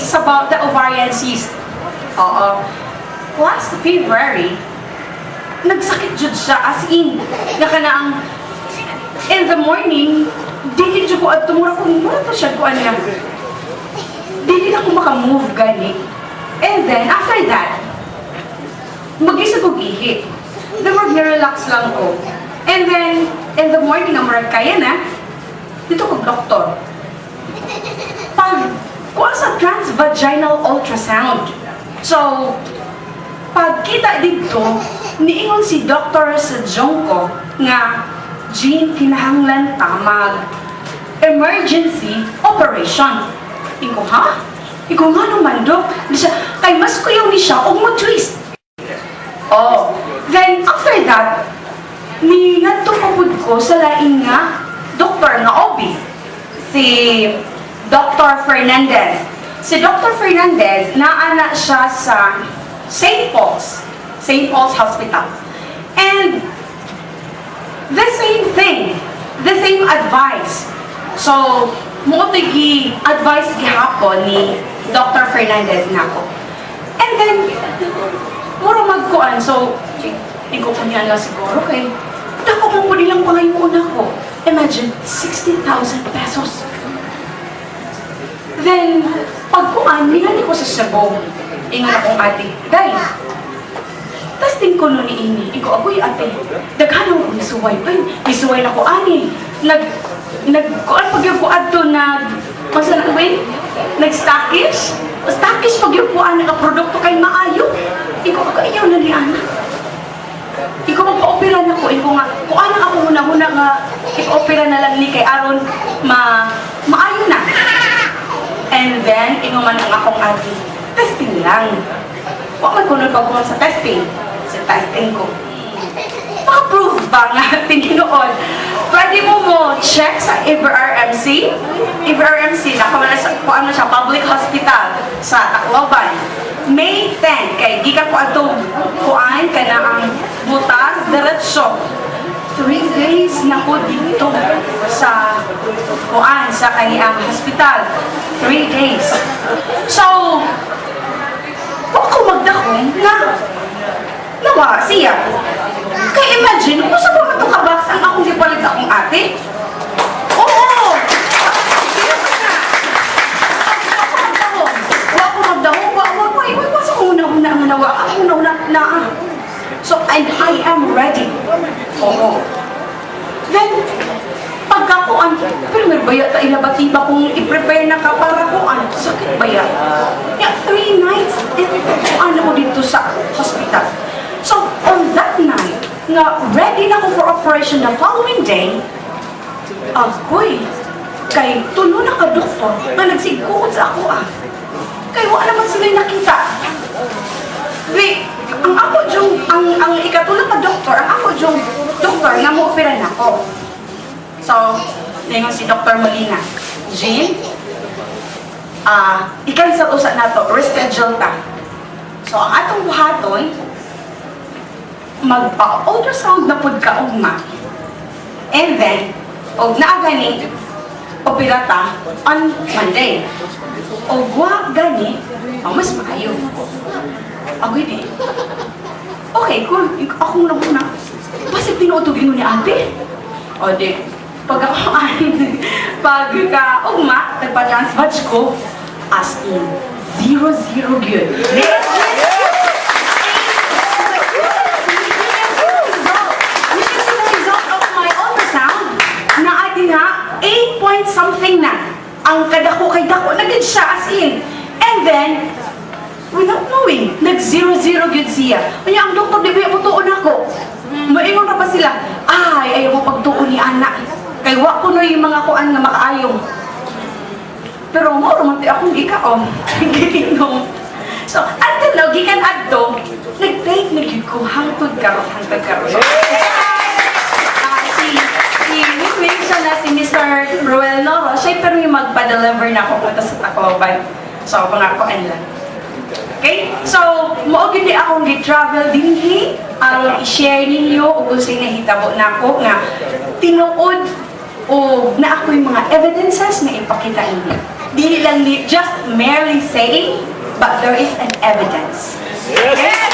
It's about the ovarian cyst. Oo. Last February, nagsakit jud siya as in. Nakanaang in the morning, dili jud ko at tumura ko mura to siya ko niya. Dili na ko maka-move gani. And then after that, mag-isa ko gihi. Then mag-relax lang ko. And then in the morning na murag kaya na, dito ko doktor. Pag kuha sa transvaginal ultrasound. So, pagkita dito, niingon si Dr. Sajonko nga Jean, kinahanglan tamag emergency operation. Iko, ha? Iko nga naman, Dok. Kay mas kuyaw ni siya, o mo twist. Oh, then after that, ni nagtupapod ko sa laing nga doktor nga OB, si Dr. Fernandez. Si Dr. Fernandez, naana siya sa St. Paul's Hospital. And the same thing, the same advice. So, muotigi advice gihapon ni Dr. Fernandez nako. And then, muro magkuan. So, ikaw po niya lang siguro kay dako mo po nilang pangayon ako. Imagine, 60,000 pesos. Then, pagkuan, minali ko sa Cebu. Ingon akong ate, Day, testing ko nun ni Ini. Ikaw, ako'y ate. Daghanong ko nisuway. Ay, nisuway na ko, ani. Kuan pag-yung ko ato masa na, wait, nag-stockish? Stockish pag-yung ko ang produkto kay maayo. Ikaw, ako ayaw na ni Ana. Ikaw magpa-opera na ko. Ikaw nga, kung ano ako muna nga, ipa-opera na lang ni kay Aron, maayo na. And then, inuman ang akong ate. Testing lang. Huwag man kunod pag sa testing. Sa testing ko. Maka-prove ba nga tininoon? Pwede mo check sa EVRMC. EVRMC, kuan na siya, public hospital sa Tacloban. May 10, kay gikan ko atong kuan, ka na ang butas, diretso. 3 days na po dito sa kuan, sa kaniyang hospital. 3 days. So, huwag ko magdakong na nawa siya. Kaya imagine, kung sa mga itong kabaks ang akong gipalit sa akong ate? Oo! Huwag ko magdahong. Huwag sa kong una-una ang nawa. Ang una-una na. So, I am ready. Oo. Then, pagkakuan, pero may bayat na ilabatiba kung i-prepare na ka para kuan. Sakit bayat. Yeah, 3 nights, kuan ako dito sa hospital. So, on that night, nga ready na ko for operation the following day, agoy, kay tulo na ka doktor, nga nagsigkuot sa ako Kay wala naman sila nakita. Wait, ang ako yung, ang ikatulong na doktor, ang ako yung doktor nga mo-opera na ko. So, ngayon si Dr. Molina, Jean, i-cancel usa na to, reschedule ta. So, ang atong buhaton, magpa-ultrasound na pud ka ugma. And then, og naa gani, opera ta on Monday. Og wa gani, mas maayo. Agoy di. Okay, cool. Ako muna. Basta tinuutugin mo ni ate. O di, pag ka-ugma, nagpa-transvag ko, as in, 0-0 good. Na 8 point something na ang kadako kay dako nagid siya as in. And then without knowing, nag-0-0 gyud siya. Kaya ang doktor di ba putuon ako. Maingon ra pa sila, ay ayaw mo pagtuon ni anak. Kay wa ko no yung mga kuan nga makaayo. Pero mo romanti akong gikaon. Gitingno. So, until now, gikan adto, nag-take na gyud ko hangtod karon. Siya na si Mr. Ruel Noro, siya pero yung magpa-deliver na ako punta sa Tacloban. So, mga kuan lang. Okay? So, maugin di akong gi-travel dinhi ang i-share ninyo o kung sa'yo nahitabo na ako nga tinuod o na ako'y mga evidences na ipakita ninyo. Dili lang just merely saying, but there is an evidence. Yes!